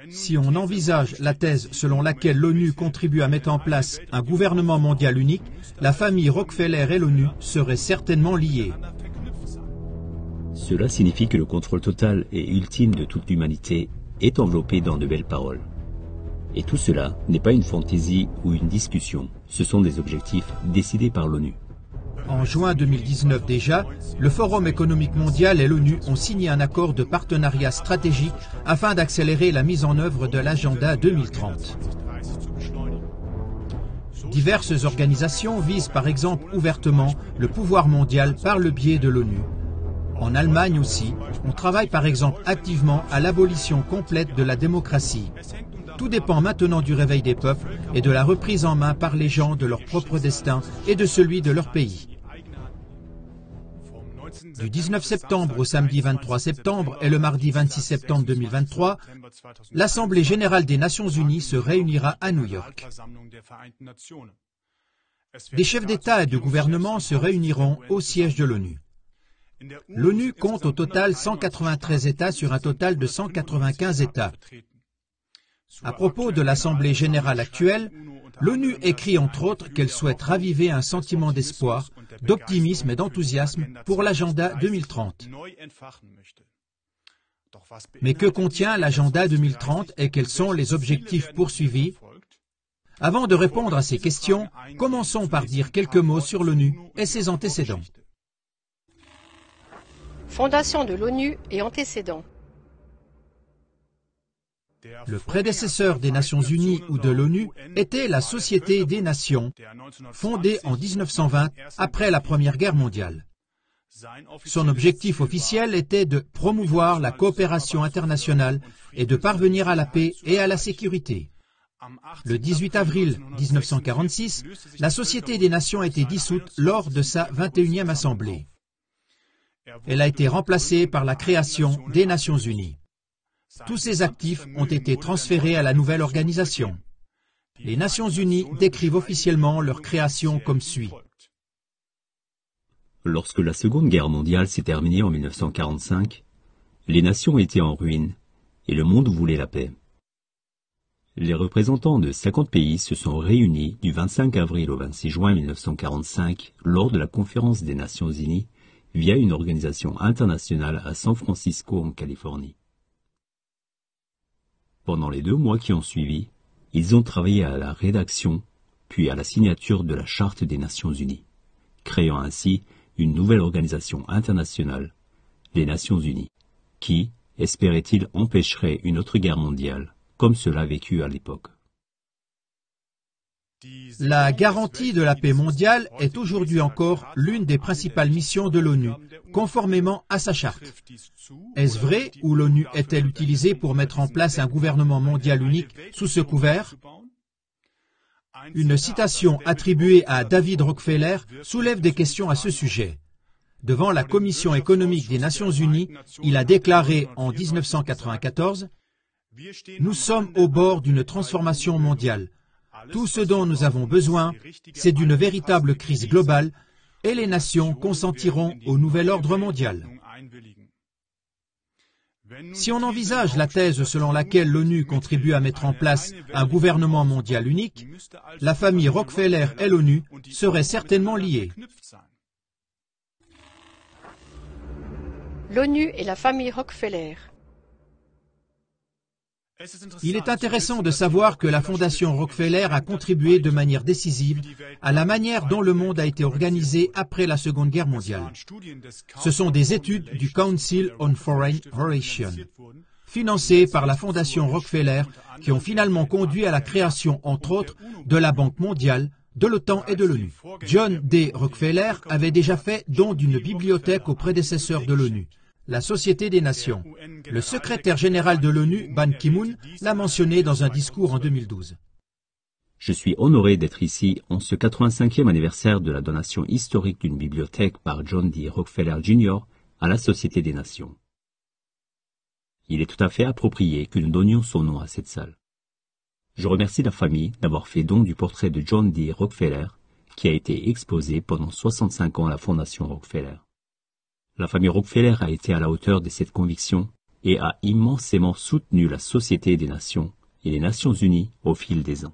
Si on envisage la thèse selon laquelle l'ONU contribue à mettre en place un gouvernement mondial unique, la famille Rockefeller et l'ONU seraient certainement liées. Cela signifie que le contrôle total et ultime de toute l'humanité est enveloppé dans de belles paroles. Et tout cela n'est pas une fantaisie ou une discussion, ce sont des objectifs décidés par l'ONU. En juin 2019 déjà, le Forum économique mondial et l'ONU ont signé un accord de partenariat stratégique afin d'accélérer la mise en œuvre de l'agenda 2030. Diverses organisations visent par exemple ouvertement le pouvoir mondial par le biais de l'ONU. En Allemagne aussi, on travaille par exemple activement à l'abolition complète de la démocratie. Tout dépend maintenant du réveil des peuples et de la reprise en main par les gens de leur propre destin et de celui de leur pays. Du 19 septembre au samedi 23 septembre et le mardi 26 septembre 2023, l'Assemblée générale des Nations unies se réunira à New York. Des chefs d'État et de gouvernement se réuniront au siège de l'ONU. L'ONU compte au total 193 États sur un total de 195 États. À propos de l'Assemblée générale actuelle, l'ONU écrit entre autres qu'elle souhaite raviver un sentiment d'espoir, d'optimisme et d'enthousiasme pour l'agenda 2030. Mais que contient l'agenda 2030 et quels sont les objectifs poursuivis? Avant de répondre à ces questions, commençons par dire quelques mots sur l'ONU et ses antécédents. Fondation de l'ONU et antécédents. Le prédécesseur des Nations Unies ou de l'ONU était la Société des Nations, fondée en 1920 après la Première Guerre mondiale. Son objectif officiel était de promouvoir la coopération internationale et de parvenir à la paix et à la sécurité. Le 18 avril 1946, la Société des Nations a été dissoute lors de sa 21e assemblée. Elle a été remplacée par la création des Nations Unies. Tous ces actifs ont été transférés à la nouvelle organisation. Les Nations Unies décrivent officiellement leur création comme suit. Lorsque la Seconde Guerre mondiale s'est terminée en 1945, les nations étaient en ruine et le monde voulait la paix. Les représentants de 50 pays se sont réunis du 25 avril au 26 juin 1945 lors de la conférence des Nations Unies via une organisation internationale à San Francisco en Californie. Pendant les 2 mois qui ont suivi, ils ont travaillé à la rédaction, puis à la signature de la Charte des Nations Unies, créant ainsi une nouvelle organisation internationale, les Nations Unies, qui, espérait-il, empêcherait une autre guerre mondiale, comme cela vécu à l'époque. La garantie de la paix mondiale est aujourd'hui encore l'une des principales missions de l'ONU, conformément à sa charte. Est-ce vrai ou l'ONU est-elle utilisée pour mettre en place un gouvernement mondial unique sous ce couvert? Une citation attribuée à David Rockefeller soulève des questions à ce sujet. Devant la Commission économique des Nations Unies, il a déclaré en 1994 « Nous sommes au bord d'une transformation mondiale. Tout ce dont nous avons besoin, c'est d'une véritable crise globale et les nations consentiront au nouvel ordre mondial. » Si on envisage la thèse selon laquelle l'ONU contribue à mettre en place un gouvernement mondial unique, la famille Rockefeller et l'ONU seraient certainement liées. L'ONU et la famille Rockefeller. Il est intéressant de savoir que la Fondation Rockefeller a contribué de manière décisive à la manière dont le monde a été organisé après la Seconde Guerre mondiale. Ce sont des études du Council on Foreign Relations, financées par la Fondation Rockefeller, qui ont finalement conduit à la création, entre autres, de la Banque mondiale, de l'OTAN et de l'ONU. John D. Rockefeller avait déjà fait don d'une bibliothèque au prédécesseur de l'ONU, la Société des Nations. Le secrétaire général de l'ONU, Ban Ki-moon, l'a mentionné dans un discours en 2012. Je suis honoré d'être ici en ce 85e anniversaire de la donation historique d'une bibliothèque par John D. Rockefeller Jr. à la Société des Nations. Il est tout à fait approprié que nous donnions son nom à cette salle. Je remercie la famille d'avoir fait don du portrait de John D. Rockefeller, qui a été exposé pendant 65 ans à la Fondation Rockefeller. La famille Rockefeller a été à la hauteur de cette conviction et a immensément soutenu la Société des Nations et les Nations Unies au fil des ans.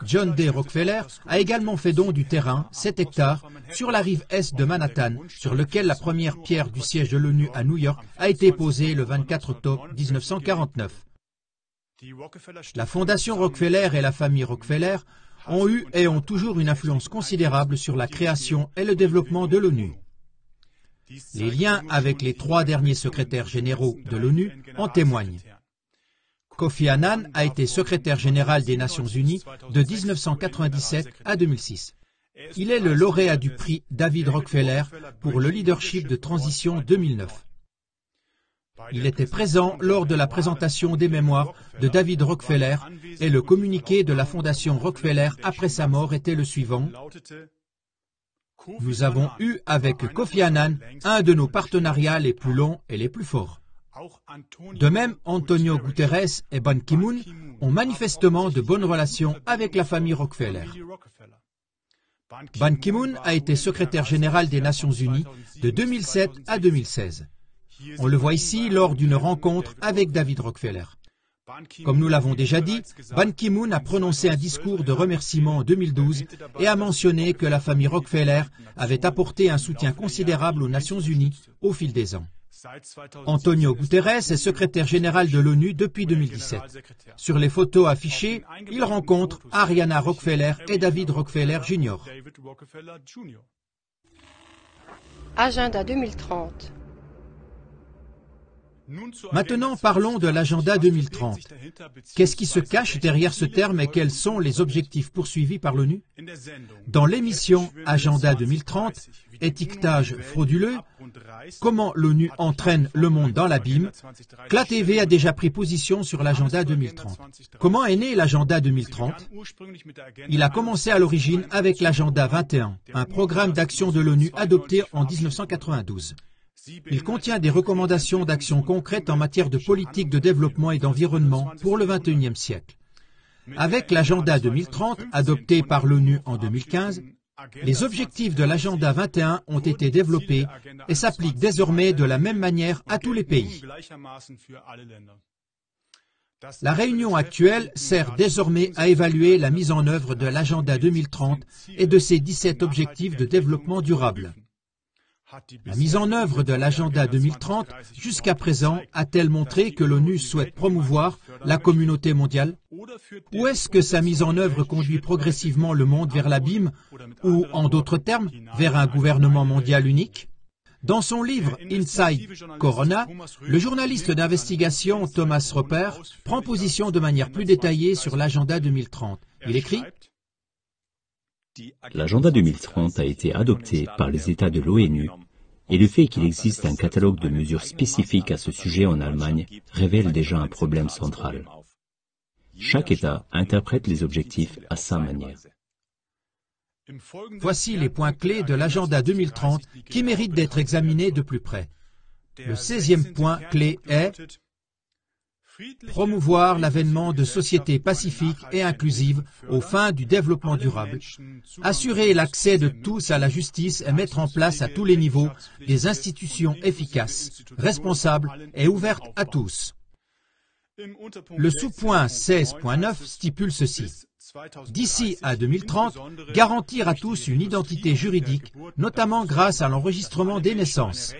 John D. Rockefeller a également fait don du terrain, 7 hectares, sur la rive est de Manhattan, sur lequel la première pierre du siège de l'ONU à New York a été posée le 24 octobre 1949. La Fondation Rockefeller et la famille Rockefeller ont eu et ont toujours une influence considérable sur la création et le développement de l'ONU. Les liens avec les 3 derniers secrétaires généraux de l'ONU en témoignent. Kofi Annan a été secrétaire général des Nations Unies de 1997 à 2006. Il est le lauréat du prix David Rockefeller pour le leadership de transition 2009. Il était présent lors de la présentation des mémoires de David Rockefeller et le communiqué de la Fondation Rockefeller après sa mort était le suivant. Nous avons eu avec Kofi Annan un de nos partenariats les plus longs et les plus forts. De même, Antonio Guterres et Ban Ki-moon ont manifestement de bonnes relations avec la famille Rockefeller. Ban Ki-moon a été secrétaire général des Nations Unies de 2007 à 2016. On le voit ici lors d'une rencontre avec David Rockefeller. Comme nous l'avons déjà dit, Ban Ki-moon a prononcé un discours de remerciement en 2012 et a mentionné que la famille Rockefeller avait apporté un soutien considérable aux Nations Unies au fil des ans. Antonio Guterres est secrétaire général de l'ONU depuis 2017. Sur les photos affichées, il rencontre Ariana Rockefeller et David Rockefeller Jr. Agenda 2030. Maintenant, parlons de l'agenda 2030. Qu'est-ce qui se cache derrière ce terme et quels sont les objectifs poursuivis par l'ONU? Dans l'émission Agenda 2030, étiquetage frauduleux, comment l'ONU entraîne le monde dans l'abîme, CLA TV a déjà pris position sur l'agenda 2030. Comment est né l'agenda 2030? Il a commencé à l'origine avec l'agenda 21, un programme d'action de l'ONU adopté en 1992. Il contient des recommandations d'actions concrètes en matière de politique de développement et d'environnement pour le XXIe siècle. Avec l'agenda 2030, adopté par l'ONU en 2015, les objectifs de l'agenda 21 ont été développés et s'appliquent désormais de la même manière à tous les pays. La réunion actuelle sert désormais à évaluer la mise en œuvre de l'agenda 2030 et de ses 17 objectifs de développement durable. La mise en œuvre de l'agenda 2030 jusqu'à présent a-t-elle montré que l'ONU souhaite promouvoir la communauté mondiale? Ou est-ce que sa mise en œuvre conduit progressivement le monde vers l'abîme ou, en d'autres termes, vers un gouvernement mondial unique? Dans son livre Inside Corona, le journaliste d'investigation Thomas Roper prend position de manière plus détaillée sur l'agenda 2030. Il écrit: L'agenda 2030 a été adopté par les États de l'ONU et le fait qu'il existe un catalogue de mesures spécifiques à ce sujet en Allemagne révèle déjà un problème central. Chaque État interprète les objectifs à sa manière. Voici les points clés de l'agenda 2030 qui méritent d'être examinés de plus près. Le 16e point clé est promouvoir l'avènement de sociétés pacifiques et inclusives aux fins du développement durable, assurer l'accès de tous à la justice et mettre en place à tous les niveaux des institutions efficaces, responsables et ouvertes à tous. Le sous-point 16.9 stipule ceci. D'ici à 2030, garantir à tous une identité juridique, notamment grâce à l'enregistrement des naissances.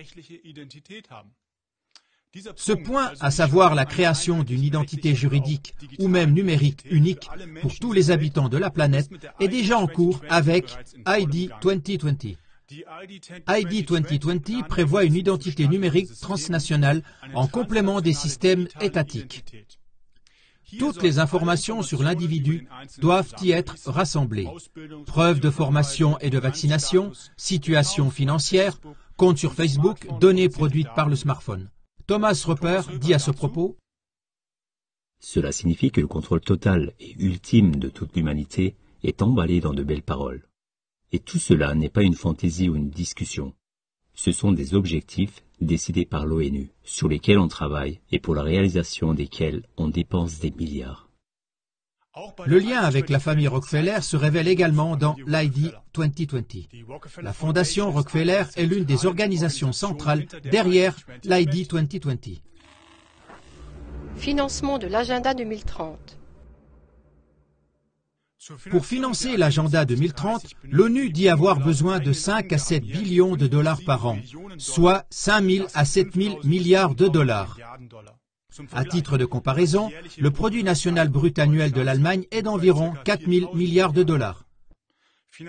Ce point, à savoir la création d'une identité juridique ou même numérique unique pour tous les habitants de la planète, est déjà en cours avec ID 2020. ID 2020 prévoit une identité numérique transnationale en complément des systèmes étatiques. Toutes les informations sur l'individu doivent y être rassemblées. Preuves de formation et de vaccination, situation financière, compte sur Facebook, données produites par le smartphone. Thomas Roper dit à ce propos: Cela signifie que le contrôle total et ultime de toute l'humanité est emballé dans de belles paroles. Et tout cela n'est pas une fantaisie ou une discussion. Ce sont des objectifs décidés par l'ONU, sur lesquels on travaille et pour la réalisation desquels on dépense des milliards. Le lien avec la famille Rockefeller se révèle également dans l'ID 2020. La Fondation Rockefeller est l'une des organisations centrales derrière l'ID 2020. Financement de l'agenda 2030. Pour financer l'agenda 2030, l'ONU dit avoir besoin de 5 à 7 billions de dollars par an, soit 5 000 à 7 000 milliards de dollars. À titre de comparaison, le produit national brut annuel de l'Allemagne est d'environ 4 000 milliards de dollars.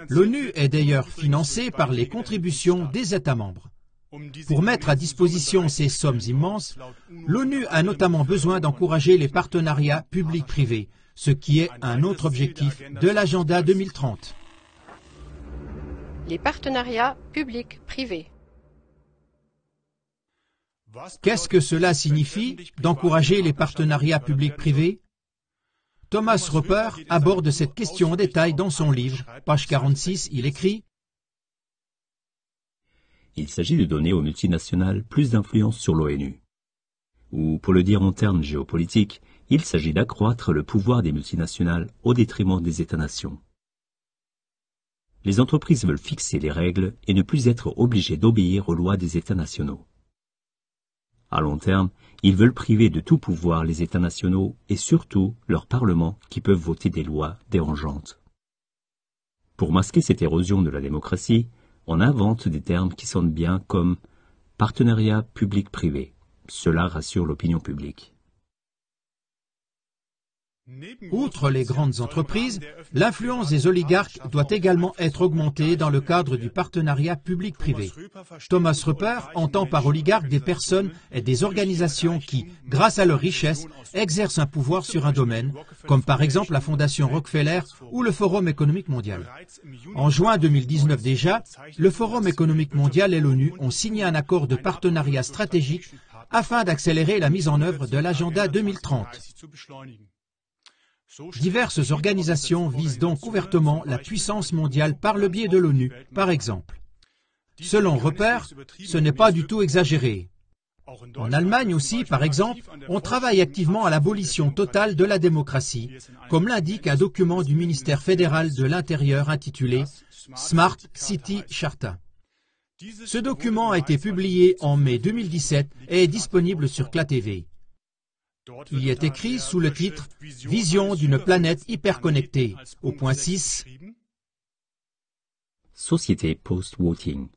L'ONU est d'ailleurs financée par les contributions des États membres. Pour mettre à disposition ces sommes immenses, l'ONU a notamment besoin d'encourager les partenariats publics-privés, ce qui est un autre objectif de l'agenda 2030. Les partenariats publics-privés. Qu'est-ce que cela signifie d'encourager les partenariats publics-privés? Thomas Roper aborde cette question en détail dans son livre, page 46, il écrit: Il s'agit de donner aux multinationales plus d'influence sur l'ONU. Ou, pour le dire en termes géopolitiques, il s'agit d'accroître le pouvoir des multinationales au détriment des États-nations. Les entreprises veulent fixer les règles et ne plus être obligées d'obéir aux lois des États nationaux. À long terme, ils veulent priver de tout pouvoir les États nationaux et surtout leurs parlements qui peuvent voter des lois dérangeantes. Pour masquer cette érosion de la démocratie, on invente des termes qui sonnent bien comme « partenariat public-privé ». Cela rassure l'opinion publique. Outre les grandes entreprises, l'influence des oligarques doit également être augmentée dans le cadre du partenariat public-privé. Thomas Roper entend par oligarques des personnes et des organisations qui, grâce à leur richesse, exercent un pouvoir sur un domaine, comme par exemple la Fondation Rockefeller ou le Forum économique mondial. En juin 2019 déjà, le Forum économique mondial et l'ONU ont signé un accord de partenariat stratégique afin d'accélérer la mise en œuvre de l'agenda 2030. Diverses organisations visent donc ouvertement la puissance mondiale par le biais de l'ONU, par exemple. Selon Roper, ce n'est pas du tout exagéré. En Allemagne aussi, par exemple, on travaille activement à l'abolition totale de la démocratie, comme l'indique un document du ministère fédéral de l'Intérieur intitulé « Smart City Charta ». Ce document a été publié en mai 2017 et est disponible sur CLA-TV. Il y est écrit sous le titre « Vision d'une planète hyperconnectée » au point 6. Société post-voting.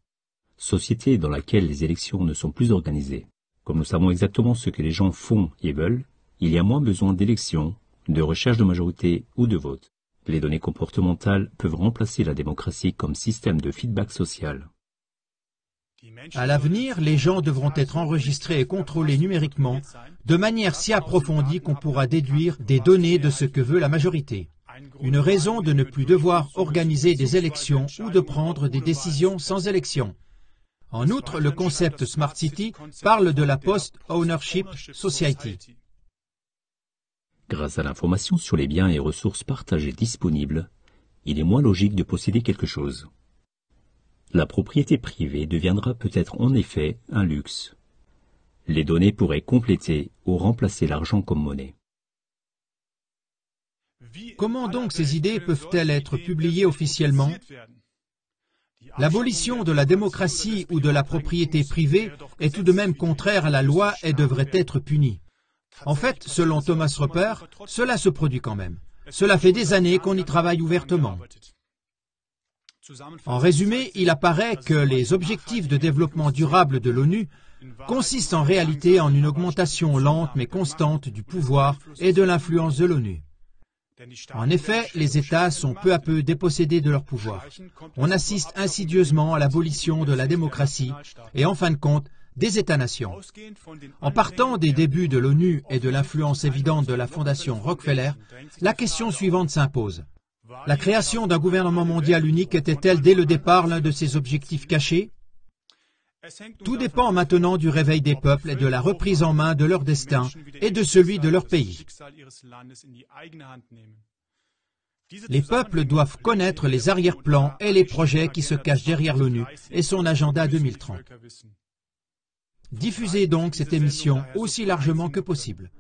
Société dans laquelle les élections ne sont plus organisées. Comme nous savons exactement ce que les gens font et veulent, il y a moins besoin d'élections, de recherche de majorité ou de vote. Les données comportementales peuvent remplacer la démocratie comme système de feedback social. À l'avenir, les gens devront être enregistrés et contrôlés numériquement, de manière si approfondie qu'on pourra déduire des données de ce que veut la majorité. Une raison de ne plus devoir organiser des élections ou de prendre des décisions sans élection. En outre, le concept Smart City parle de la Post-Ownership Society. Grâce à l'information sur les biens et ressources partagées disponibles, il est moins logique de posséder quelque chose. La propriété privée deviendra peut-être en effet un luxe. Les données pourraient compléter ou remplacer l'argent comme monnaie. Comment donc ces idées peuvent-elles être publiées officiellement? L'abolition de la démocratie ou de la propriété privée est tout de même contraire à la loi et devrait être punie. En fait, selon Thomas Roper, cela se produit quand même. Cela fait des années qu'on y travaille ouvertement. En résumé, il apparaît que les objectifs de développement durable de l'ONU consistent en réalité en une augmentation lente mais constante du pouvoir et de l'influence de l'ONU. En effet, les États sont peu à peu dépossédés de leur pouvoir. On assiste insidieusement à l'abolition de la démocratie et, en fin de compte, des États-nations. En partant des débuts de l'ONU et de l'influence évidente de la Fondation Rockefeller, la question suivante s'impose. La création d'un gouvernement mondial unique était-elle dès le départ l'un de ses objectifs cachés? Tout dépend maintenant du réveil des peuples et de la reprise en main de leur destin et de celui de leur pays. Les peuples doivent connaître les arrière-plans et les projets qui se cachent derrière l'ONU et son agenda 2030. Diffusez donc cette émission aussi largement que possible.